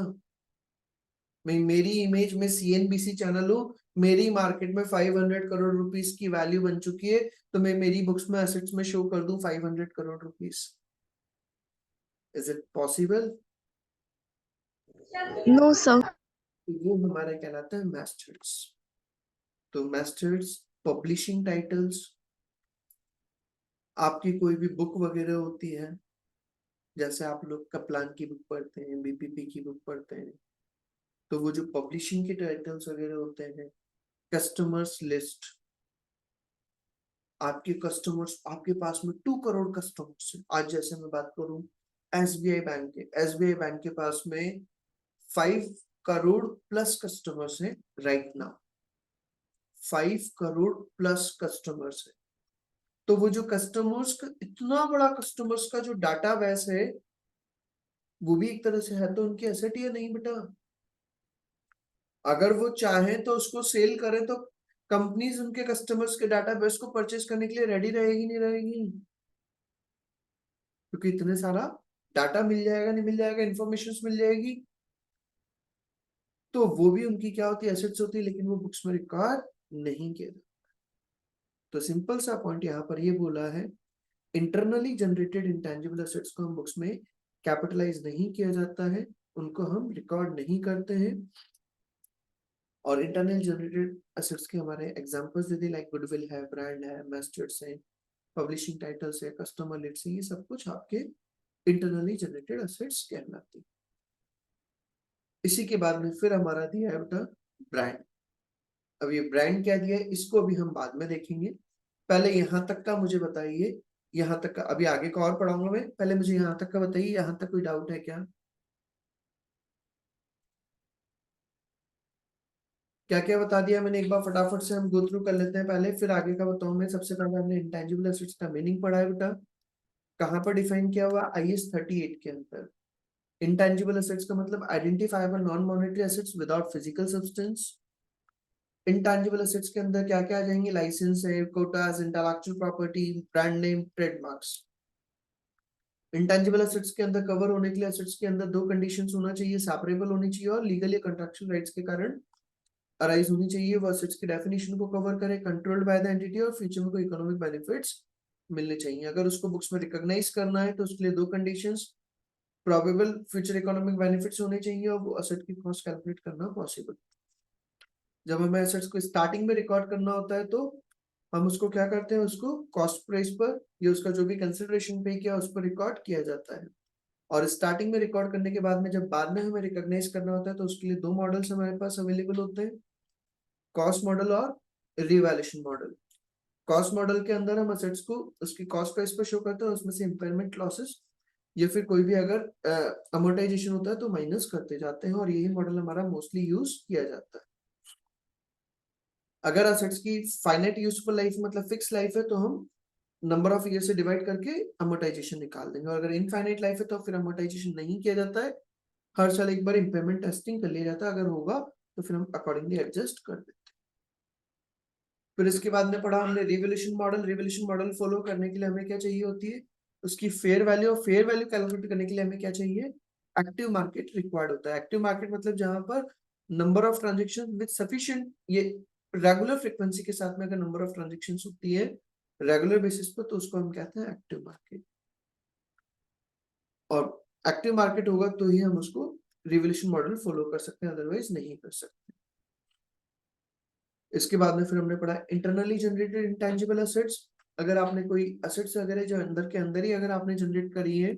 मैं मेरी इमेज में CNBC चैनल हूँ, मेरी मार्केट में 500 करोड़ रुपीस की वैल्यू बन चुकी है, तो मैं मेरी बुक्स में एसेट्स में शो कर दूं 500 crore rupees. Is it possible?
No, sir.
वो हमारा कहलाता है मैस्टर्स। तो मैस्टर्स, पब्लिशिंग टाइटल्स, आपकी कोई भी बुक वगैरह होती है, जैसे आप लोग कप्लान की बुक पढ़ते हैं, BPP की बुक पढ़ते हैं, तो वो जो पब्लिशिंग के टाइटल्स वगैरह होते हैं। कस्टमर्स लिस्ट, आपके कस्टमर्स, आपके पास में 2 करोड़ कस्टमर्स हैं। आज जैसे मैं बात करूं SBI बैंक के पास में 5 करोड़ प्लस कस्टमर्स हैं right now, 5 crore plus customers है। तो वो जो कस्टमर्स का इतना बड़ा कस्टमर्स का जो डाटा बेस है वो भी एक तरह से है तो उनकी एसेट या नहीं बेटा? अगर वो चाहें तो उसको सेल करें तो कंपनीज उनके कस्टमर्स के डाटा बेस को परचेज करने के लिए रेडी रहेगी नहीं रहेगी? क्योंकि इतने सारा डाटा मिल जाएगा, नहीं मिल जाएगा, इंफॉर्मेशन मिल जाएगी, तो वो भी उनकी क्या होती है, एसेट्स होती है, लेकिन वो बुक्स में रिकॉर्ड नहीं किया जाता। तो सिंपल सा पॉइंट यहाँ पर ये बोला है, इंटरनली जनरेटेड इंटेंजिबल एसेट्स को हम बुक्स में कैपिटलाइज नहीं किया जाता है, उनको हम रिकॉर्ड नहीं करते हैं। और इंटरनल जनरेटेड एसेट्स के हमारे एग्जांपल्स दे दी, लाइक गुडविल है, ब्रांड है, मैस्टर्स है, पब्लिशिंग टाइटल्स है, कस्टमर लिस्ट है, ये सब कुछ आपके इंटरनली जनरेटेड एसेट्स कहलाती है। इसी के बाद में फिर हमारा दिया है बेटा ब्रांड। अब ये ब्रांड क्या दिया है इसको अभी हम बाद में देखेंगे, पहले यहाँ तक का मुझे बताइए, यहाँ तक का अभी आगे का और पढ़ाऊंगा मैं, पहले मुझे यहाँ तक का बताइए, यहाँ तक कोई डाउट है क्या? क्या क्या बता दिया मैंने, एक बार फटाफट से हम गो थ्रू कर लेते हैं पहले, फिर आगे का बताऊं मैं। सबसे पहले हमने इंटेंजिबल एसेट्स का मीनिंग पढ़ा है बेटा, कहाँ पर डिफाइन किया हुआ, IS 38 के अंदर। इंटेंजिबल एसेट्स का मतलब identifiable non monetary assets without physical substance. Intangible assets के अंदर क्या क्या आ जाएंगे, लाइसेंस है, quotas, intellectual property, brand name, trademarks. Intangible assets के अंदर कवर होने के लिए एसेट्स के अंदर दो कंडीशंस होना चाहिए, सेपरेबल होनी चाहिए और लीगल या कॉन्ट्रैक्चुअल राइट्स के कारण अराइज होनी चाहिए। वो एसेट्स की डेफिनेशन को कवर करे, कंट्रोल्ड बाय द एंटिटी और फ्यूचर में कोई इकोनॉमिक बेनिफिट्स मिलने चाहिए। अगर उसको बुक्स में रिकॉग्नाइज करना है तो उसके लिए दो conditions, probable future economic benefits होने चाहिए और वो एसेट की कॉस्ट कैलकुलेट करना पॉसिबल। जब हमें एसेट्स को स्टार्टिंग में रिकॉर्ड करना होता है तो हम उसको क्या करते हैं, उसको कॉस्ट प्राइस पर या उसका जो भी कंसिडरेशन पे किया उस पर रिकॉर्ड किया जाता है। और स्टार्टिंग में रिकॉर्ड करने के बाद में जब बाद में हमें रिकॉग्नाइज करना होता है तो उसके लिए दो मॉडल्स हमारे पास अवेलेबल होते हैं, कॉस्ट मॉडल और रिवैल्यूएशन मॉडल। कॉस्ट मॉडल के अंदर हम असेट्स को उसकी कॉस्ट प्राइस पर शो करते हैं, उसमें से इंपेयरमेंट लॉसेस या फिर कोई भी अगर अमोर्टाइजेशन होता है तो माइनस करते जाते हैं, और यही मॉडल हमारा मोस्टली यूज किया जाता है। अगर असेट्स की फाइनाइट यूजफुल लाइफ मतलब फिक्स लाइफ है तो हम नंबर ऑफ ईयर से डिवाइड करके अमोर्टाइजेशन निकाल देंगे, और अगर इनफाइनाइट लाइफ है तो फिर अमोर्टाइजेशन नहीं किया जाता है, हर साल एक बार इंपेयरमेंट टेस्टिंग कर लिया जाता है, अगर होगा तो फिर हम अकॉर्डिंगली एडजस्ट कर देते हैं। फिर इसके बाद में पढ़ा हमने revaluation model. Revaluation model follow करने के लिए हमें क्या चाहिए होती है, उसकी फेयर वैल्यू, और फेयर वैल्यू कैलकुलेट करने के लिए हमें क्या चाहिए, एक्टिव मार्केट रिक्वायर्ड होता है। एक्टिव मार्केट मतलब जहां पर number of transaction with sufficient, ये रेगुलर फ्रीक्वेंसी के साथ में अगर नंबर ऑफ ट्रांजेक्शन होती है रेगुलर बेसिस पर तो उसको हम कहते हैं एक्टिव मार्केट, और एक्टिव मार्केट होगा तो ही हम उसको रिवैल्यूएशन मॉडल फॉलो कर सकते हैं, अदरवाइज नहीं कर सकते। इसके बाद में फिर हमने पढ़ा इंटरनली जनरेटेड इंटेंजिबल एसेट्स। अगर आपने कोई एसेट्स वगैरह जो अंदर के अंदर ही अगर आपने जनरेट करी है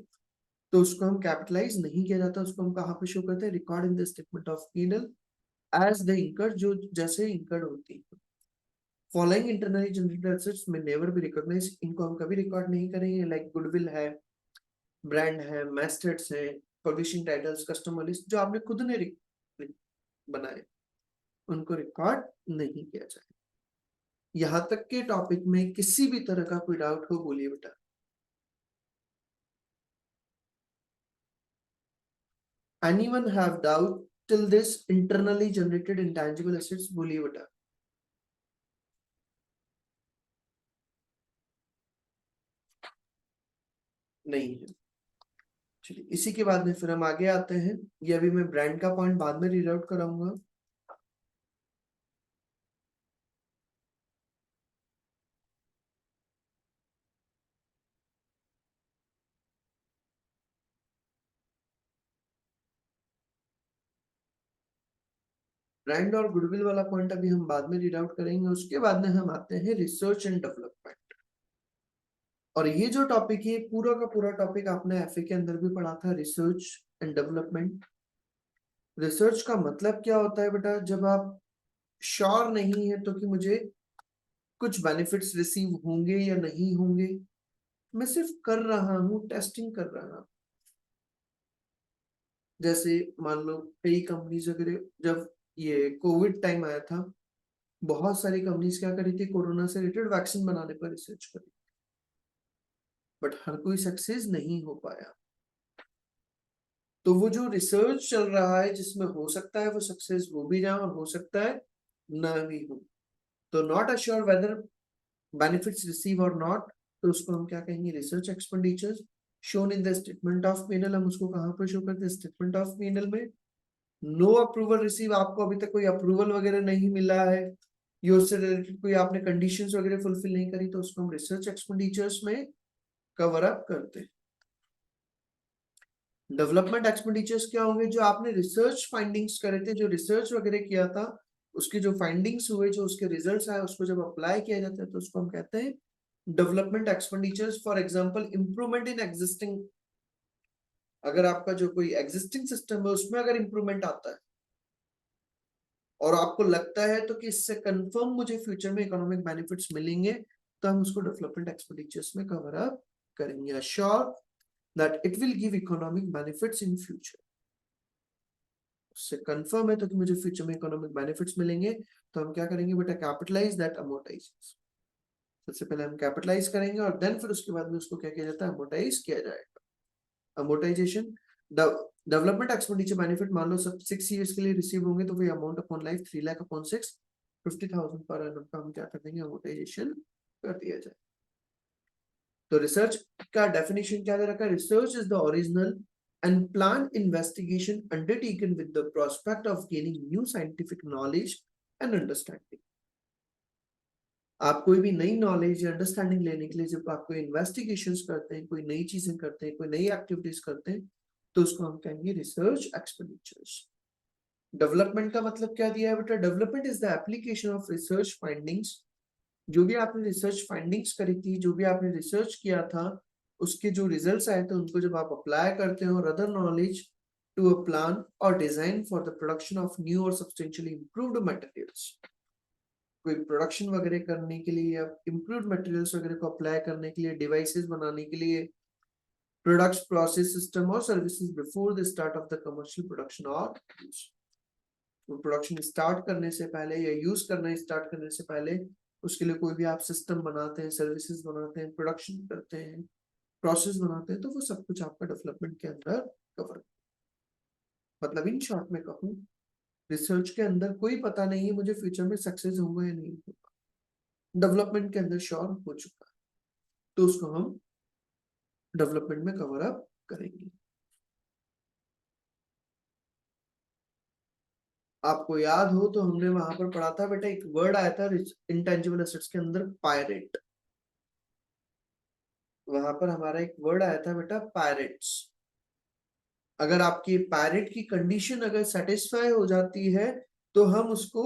तो उसको हम कैपिटलाइज नहीं किया जाता, उसको हम कहाँ पे शो करते हैं, record in the statement of P&L as the incurred, जो जैसे इनकर्ड होती है। फॉलोइंग इंटरनली जनरेटेड एसेट्स में नेवर भी रिकॉग्नाइज, इनको हम कभी रिकॉर्ड नहीं करेंगे, लाइक गुडविल है, ब्रांड है, मैस्टर्स है, पब्लिशिंग टाइटल्स, कस्टमर लिस्ट, जो आपने खुद ने बनाए उनको रिकॉर्ड नहीं किया जाए। यहां तक के टॉपिक में किसी भी तरह का कोई डाउट हो बोलिए बेटा। Anyone have doubt till this internally generated intangible assets, बोलिए बेटा। नहीं है, चलिए इसी के बाद में फिर हम आगे आते हैं। ये अभी मैं ब्रांड का पॉइंट बाद में रीड आउट कराऊंगा। ब्रांड और गुडविल वाला पॉइंट अभी हम बाद में रीड आउट करेंगे। उसके बाद में हम आते हैं रिसर्च एंड डेवलपमेंट। और ये जो टॉपिक है पूरा का पूरा टॉपिक आपने एफए के अंदर भी पढ़ा था, रिसर्च एंड डेवलपमेंट। रिसर्च का मतलब क्या होता है बेटा, जब आप श्योर नहीं है तो कि मुझे कुछ बेनिफिट्स रिसीव होंगे या नहीं होंगे, मैं सिर्फ कर रहा हूं, टेस्टिंग कर रहा हूं। जैसे मान लो कई कंपनीज वगैरह, जब ये कोविड टाइम आया था, बहुत सारी कंपनीज क्या करी थी, कोरोना से रिलेटेड वैक्सीन बनाने पर रिसर्च करी, बट हर कोई सक्सेस नहीं हो पाया। तो वो जो रिसर्च चल रहा है जिसमें हो सकता है वो सक्सेस हो भी जाए और हो सकता है ना भी हो, तो not assure whether benefits receive और नॉट, तो उसको हम क्या कहेंगे, research expenditures shown in the statement of P&L। हम उसको कहां पर शो करते हैं, स्टेटमेंट ऑफ P&L में। नो अप्रूवल रिसीव, आपको अभी तक कोई अप्रूवल वगैरह नहीं मिला है, ये उससे रिलेटेड कोई आपने कंडीशंस वगैरह फुलफिल नहीं करी, तो उसको हम रिसर्च एक्सपेंडिचर्स में कवर अप करते हैं। डेवलपमेंट एक्सपेंडिचर्स क्या होंगे, जो आपने रिसर्च फाइंडिंग्स करे थे, जो रिसर्च वगैरह किया था, उसके जो फाइंडिंग्स हुए, जो उसके रिजल्ट्स आए, उसको जब अप्लाई किया जाता है तो उसको हम कहते हैं development expenditures. For example improvement in existing, अगर आपका जो कोई एग्जिस्टिंग सिस्टम है उसमें अगर इंप्रूवमेंट आता है और आपको लगता है तो कि इससे कंफर्म मुझे फ्यूचर में इकोनॉमिक बेनिफिट्स मिलेंगे, तो हम उसको डेवलपमेंट एक्सपेंडिचर्स में कवर अप करेंगे। Assure that it will give economic benefits in future, उससे कंफर्म है तो कि मुझे फ्यूचर में इकोनॉमिक बेनिफिट्स मिलेंगे, तो हम क्या करेंगे बेटा, कैपिटलाइज दैट अमोर्टाइज। सबसे पहले हम कैपिटलाइज करेंगे और देन फिर उसके बाद में उसको क्या किया जाता है, अमोर्टाइज किया जाएगा। अमोर्टाइजेशन, डेवलपमेंट एक्सपेंडिचर बेनिफिट मान लो सब 6 इयर्स के लिए रिसीव होंगे, तो वही amount upon life 3 lakh upon 6, 50,000 per annum का हम क्या कर देंगे, अमोर्टाइजेशन कर दिया जाए। तो रिसर्च का डेफिनेशन क्या दे रखा है, research is the original and planned investigation undertaken with the prospect of gaining new scientific knowledge and understanding। आप कोई भी नई नॉलेज या अंडरस्टैंडिंग लेने के लिए जब आप कोई इन्वेस्टिगेशंस करते हैं, कोई नई चीजें करते हैं, कोई नई एक्टिविटीज करते हैं, तो उसको हम कहेंगे रिसर्च एक्सपेंडिचर्स। डेवलपमेंट का मतलब क्या दिया है बेटा, development is the application of research findings. जो भी आपने रिसर्च फाइंडिंग्स करी थी, जो भी आपने रिसर्च किया था, उसके जो रिजल्ट्स आए थे उनको जब आप अप्लाई करते हो और other knowledge to a plan और design for the production of new और सब्सटेंशियली इंप्रूव्ड मटेरियल्स। कोई प्रोडक्शन वगैरह करने के लिए या इंप्रूव्ड मटेरियल्स वगैरह को अप्लाई करने के लिए, डिवाइसेस बनाने के लिए, प्रोडक्ट्स, प्रोसेस, सिस्टम और services before the start of the commercial production और यूज। तो प्रोडक्शन स्टार्ट करने से पहले या यूज करना स्टार्ट करने से पहले उसके लिए कोई भी आप सिस्टम बनाते हैं, सर्विसेज बनाते हैं, प्रोडक्शन करते हैं, प्रोसेस बनाते हैं, तो वो सब कुछ आपका डेवलपमेंट के अंदर कवर। मतलब इन शॉर्ट में कहूँ, रिसर्च के अंदर कोई पता नहीं है मुझे फ्यूचर में सक्सेस होगा या नहीं होगा, डेवलपमेंट के अंदर श्योर हो चुका है, तो उसको हम डेवलपमेंट में कवर अप करेंगे। आपको याद हो तो हमने वहां पर पढ़ा था बेटा, एक वर्ड आया था इंटेंजिबल एसेट्स के अंदर, पायरेट। वहां पर हमारा एक वर्ड आया था बेटा, पायरेट्स। अगर आपकी पायरेट की कंडीशन अगर सेटिस्फाई हो जाती है तो हम उसको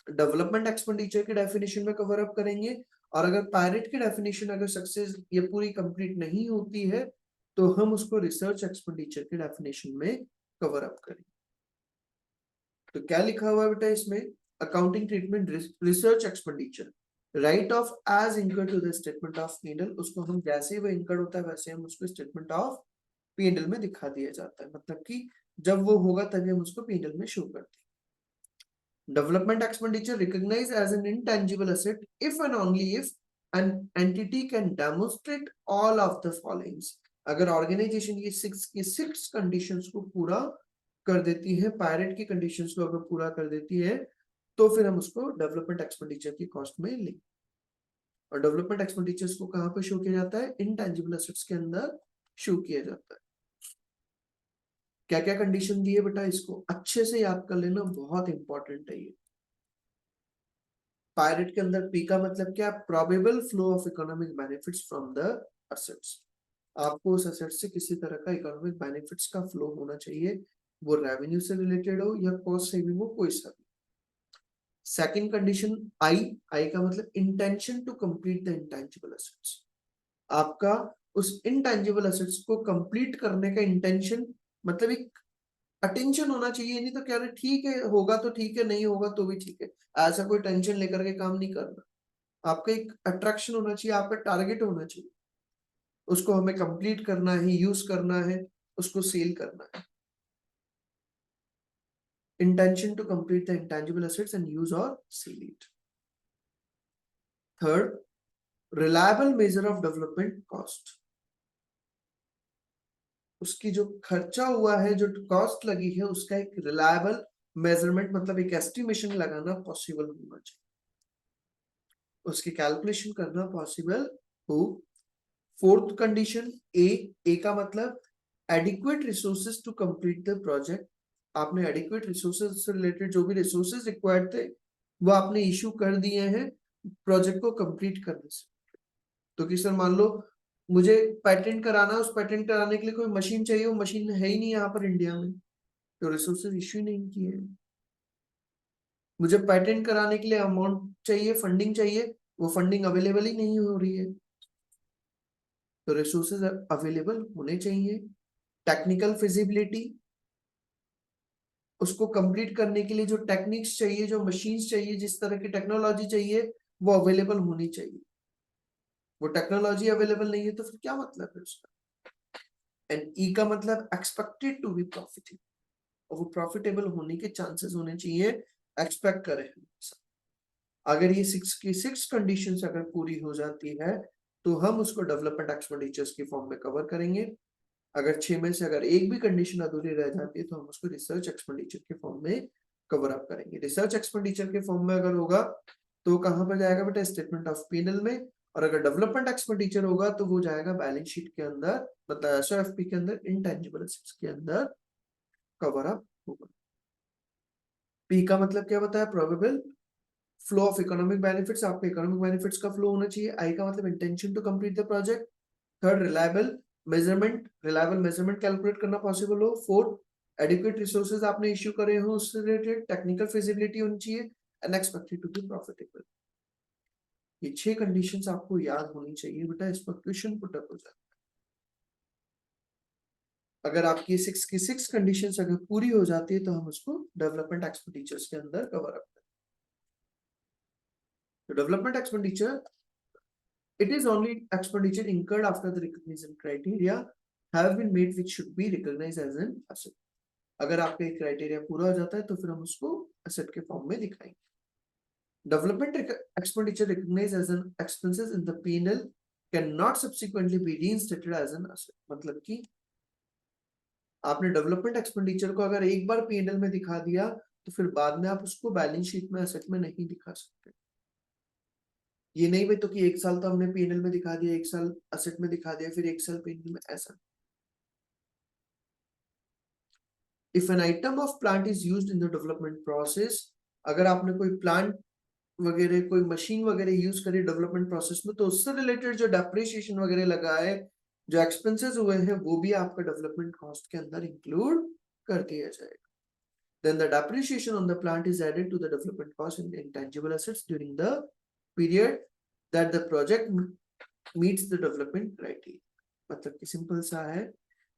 डेवलपमेंट एक्सपेंडिचर के डेफिनेशन में कवर अप करेंगे, और अगर पायरेट की डेफिनेशन अगर सक्सेस ये पूरी कंप्लीट नहीं होती है तो हम उसको रिसर्च एक्सपेंडिचर के डेफिनेशन में कवर अप करेंगे। तो क्या लिखा हुआ है बेटा इसमें, accounting treatment research expenditure, write off as incurred to the statement of P&L। उसको हम जैसे ही वो इंकर्ड होता है वैसे हम उसको स्टेटमेंट ऑफ P&L में दिखा दिया जाता है, मतलब कि जब वो होगा तभी हम उसको P&L में शो करते हैं। Development expenditure recognise as an intangible asset if and only if an entity can demonstrate all of the followings. अगर ऑर्गेनाइजेशन ये 6 कंडीशंस को पूरा कर देती है, पायरेट की कंडीशंस को अगर पूरा कर देती है, तो फिर हम उसको डेवलपमेंट एक्सपेंडिचर की कॉस्ट में लेंगे। और डेवलपमेंट एक्सपेंडिचर्स को कहां पर शो किया जाता है, इनटेंजिबल एसेट्स के अंदर शो किया जाता है। क्या क्या कंडीशन दी है बेटा, इसको अच्छे से याद कर लेना, बहुत इंपॉर्टेंट है ये। पायरेट के अंदर पी का मतलब क्या, probable flow of economic benefits from the assets. आपको उस असेट से किसी तरह का इकोनॉमिक बेनिफिट्स का फ्लो होना चाहिए, वो रेवेन्यू से रिलेटेड हो या कॉस्ट सेविंग हो, कोई सा भी। सेकंड कंडीशन आई, आई का मतलब intention to complete the intangible assets. आपका उस इंटेंजिबल एसेट्स को कंप्लीट करने का इंटेंशन, मतलब एक अटेंशन होना चाहिए, नहीं तो क्या है, ठीक है होगा तो ठीक है, नहीं होगा तो भी ठीक है, ऐसा कोई टेंशन लेकर के काम नहीं करना। आपका एक अट्रैक्शन होना चाहिए, आपका टारगेट होना चाहिए, उसको हमें कंप्लीट करना है, यूज करना है, उसको सेल करना है। intention to complete the intangible assets and use or sell it. Third, reliable measure of development cost. उसकी जो खर्चा हुआ है, जो कॉस्ट लगी है, उसका एक रिलायबल मेजरमेंट मतलब एक एस्टिमेशन लगाना पॉसिबल होना चाहिए, उसकी कैलकुलेशन करना पॉसिबल हो। फोर्थ कंडीशन ए का मतलब adequate resources to complete the project. आपने एडिक्वेट रिसोर्सेज से रिलेटेड जो भी रिसोर्सेज रिक्वायर्ड थे वो आपने इश्यू कर दिए हैं प्रोजेक्ट को कंप्लीट करने से। तो कि सर मान लो मुझे पेटेंट कराना है, उस पेटेंट कराने के लिए कोई मशीन चाहिए, वो मशीन है ही नहीं यहाँ पर इंडिया में, तो रिसोर्सेज इश्यू नहीं किए। मुझे पेटेंट कराने के लिए अमाउंट चाहिए, फंडिंग चाहिए, वो फंडिंग अवेलेबल ही नहीं हो रही है, तो रिसोर्सेज अवेलेबल होने चाहिए। टेक्निकल फिजिबिलिटी, उसको कंप्लीट करने के लिए जो टेक्निक्स चाहिए, जो मशीन्स चाहिए, जिस तरह की टेक्नोलॉजी चाहिए, वो अवेलेबल होनी चाहिए। वो टेक्नोलॉजी अवेलेबल नहीं है तो फिर क्या मतलब है उसका। एंड ई का मतलब एक्सपेक्टेड टू बी प्रॉफिटेबल, और वो प्रॉफिटेबल होने के चांसेस होने चाहिए, एक्सपेक्ट करें। अगर ये 6 की 6 कंडीशंस अगर पूरी हो जाती है तो हम उसको डेवलपमेंट एक्सपेंडिचर्स की फॉर्म में कवर करेंगे। अगर 6 में से अगर एक भी कंडीशन अधूरी रह जाती है तो हम उसको रिसर्च एक्सपेंडिचर के फॉर्म में कवर अप करेंगे। रिसर्च एक्सपेंडिचर के फॉर्म में अगर होगा तो कहां पर जाएगा बेटा, स्टेटमेंट ऑफ P&L में। और अगर डेवलपमेंट एक्सपेंडिचर होगा तो वो जाएगा बैलेंस शीट के अंदर, मतलब SOFP के अंदर, इंटेंजिबल एसेट्स के अंदर कवर अप होगा। पी का मतलब क्या बताया, probable flow of economic benefits, आपको इकोनॉमिक बेनिफिट्स का फ्लो होना चाहिए। आई का मतलब intention to complete the project. Third, reliable measurement calculate करना पॉसिबल हो। फोर्थ, एडिक्वेट रिसोर्सेज आपने इश्यू करे हो, उससे रिलेटेड टेक्निकल फिजिबिलिटी होनी चाहिए, and expected to be profitable. ये 6 कंडीशंस आपको याद होनी चाहिए बेटा, इस पर क्वेश्चन पुट अप हो जाता है। अगर आपकी 6 की 6 कंडीशंस अगर पूरी हो जाती है तो हम उसको डेवलपमेंट एक्सपेंडिचर्स के अंदर कवर अप करें। तो development expenditure, it is only expenditure incurred after the recognition criteria have been made which should be recognized as an asset. अगर आपका एक क्राइटेरिया पूरा हो जाता है तो फिर हम उसको एसेट के फॉर्म में दिखाएंगे। Development expenditure recognised as an expenses in the P&L can not subsequently be reinstated as an asset. मतलब कि आपने डेवलपमेंट एक्सपेंडिचर को अगर एक बार P&L में दिखा दिया तो फिर बाद में आप उसको बैलेंस शीट में, एसेट में नहीं दिखा सकते। ये नहीं भाई तो कि एक साल तो हमने P&L में दिखा दिया, एक साल एसेट में दिखा दिया, फिर एक साल P&L में, ऐसा। If an item of plant is used in the development process, अगर आपने कोई प्लांट वगैरह, कोई मशीन वगैरह यूज करी डेवलपमेंट प्रोसेस में, तो उससे रिलेटेड जो डेप्रिसिएशन वगैरह लगा है, जो एक्सपेंसेस हुए हैं, वो भी आपका डेवलपमेंट कॉस्ट के अंदर इंक्लूड कर दिया जाएगा। Then the depreciation on the plant is added to the development cost in intangible assets during the period that the project meets the development criteria. मतलब कि सिंपल सा है,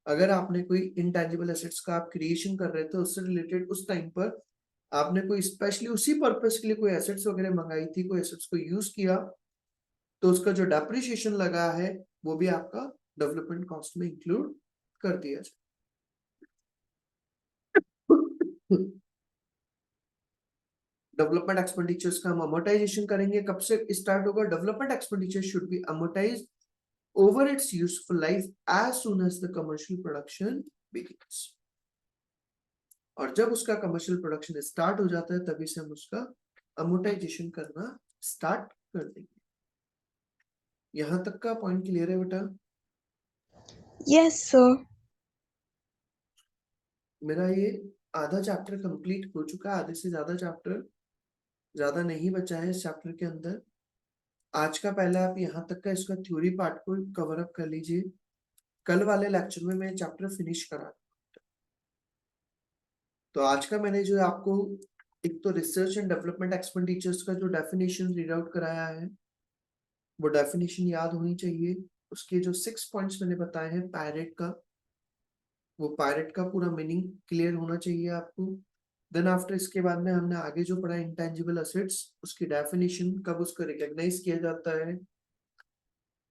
अगर आपने कोई इंटेंजिबल एसेट्स का आप क्रिएशन कर रहे थे, उससे रिलेटेड उस टाइम पर आपने कोई स्पेशली उसी पर्पस के लिए कोई एसेट्स वगैरह मंगाई थी, कोई एसेट्स को यूज किया, तो उसका जो डेप्रिसिएशन लगा है वो भी आपका डेवलपमेंट कॉस्ट में इंक्लूड कर दिया जाए। डेवलपमेंट एक्सपेंडिचर्स का हम अमोर्टाइजेशन करेंगे। कब से स्टार्ट होगा? Development expenditure should be amortised over its useful life as soon as the commercial production begins. और जब उसका कमर्शियल प्रोडक्शन स्टार्ट हो जाता है तभी से हम उसका अमोर्टाइजेशन करना स्टार्ट कर देंगे। यहां तक का पॉइंट क्लियर है बेटा?
Yes, sir.
मेरा ये आधा चैप्टर कंप्लीट हो चुका है, आधे से ज्यादा चैप्टर, ज्यादा नहीं बचा है इस चैप्टर के अंदर। आज का पहला आप यहाँ तक का इसका थ्योरी पार्ट को कवर अप कर लीजिए, कल वाले लेक्चर में मैं चैप्टर फिनिश करा। तो आज का मैंने जो आपको एक तो रिसर्च एंड डेवलपमेंट एक्सपेंडिचर्स का जो डेफिनेशन रीड आउट कराया है, वो डेफिनेशन याद होनी चाहिए। उसके जो 6 पॉइंट्स मैंने बताए हैं पायरेट का, वो पायरेट का पूरा मीनिंग क्लियर होना चाहिए आपको। देन आफ्टर इसके बाद में हमने आगे जो पढ़ा इंटेंजिबल एसेट्स, उसकी डेफिनेशन, कब उसको रिकॉग्नाइज किया जाता है,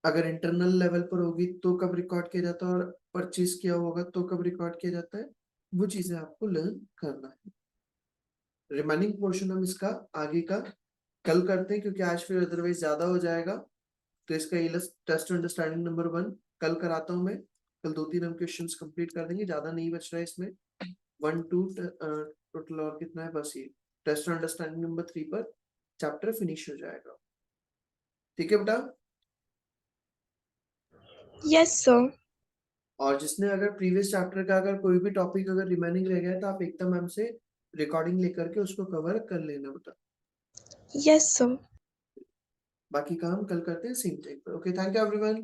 अगर इंटरनल लेवल पर होगी तो कब रिकॉर्ड किया जाता है, और परचेज किया होगा तो कब रिकॉर्ड किया जाता है, वो चीजें आपको लर्न करना है। रिमेनिंग पोर्शन हम इसका आगे का कल करते हैं, क्योंकि आज फिर अदरवाइज ज्यादा हो जाएगा। तो इसका टेस्ट अंडरस्टैंडिंग नंबर 1 कल कराता हूँ मैं। कल 2-3 हम क्वेश्चंस कंप्लीट कर देंगे, ज्यादा नहीं बच रहा है इसमें। 1-2 टोटल और कितना है, बस ये टेस्ट अंडरस्टैंडिंग नंबर 3 पर चैप्टर फिनिश हो जाएगा। ठीक है बेटा।
Yes, sir.
और जिसने अगर प्रीवियस चैप्टर का अगर कोई भी टॉपिक अगर रिमेनिंग रह गया है, तो आप एकता मैम से रिकॉर्डिंग लेकर के उसको कवर कर लेना बेटा।
Yes, sir.
बाकी काम कल करते हैं सेम टाइम पर। Okay, thank you everyone.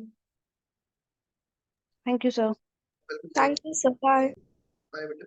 Thank you, sir.
Thank you, sir. Bye.
Bye बेटा।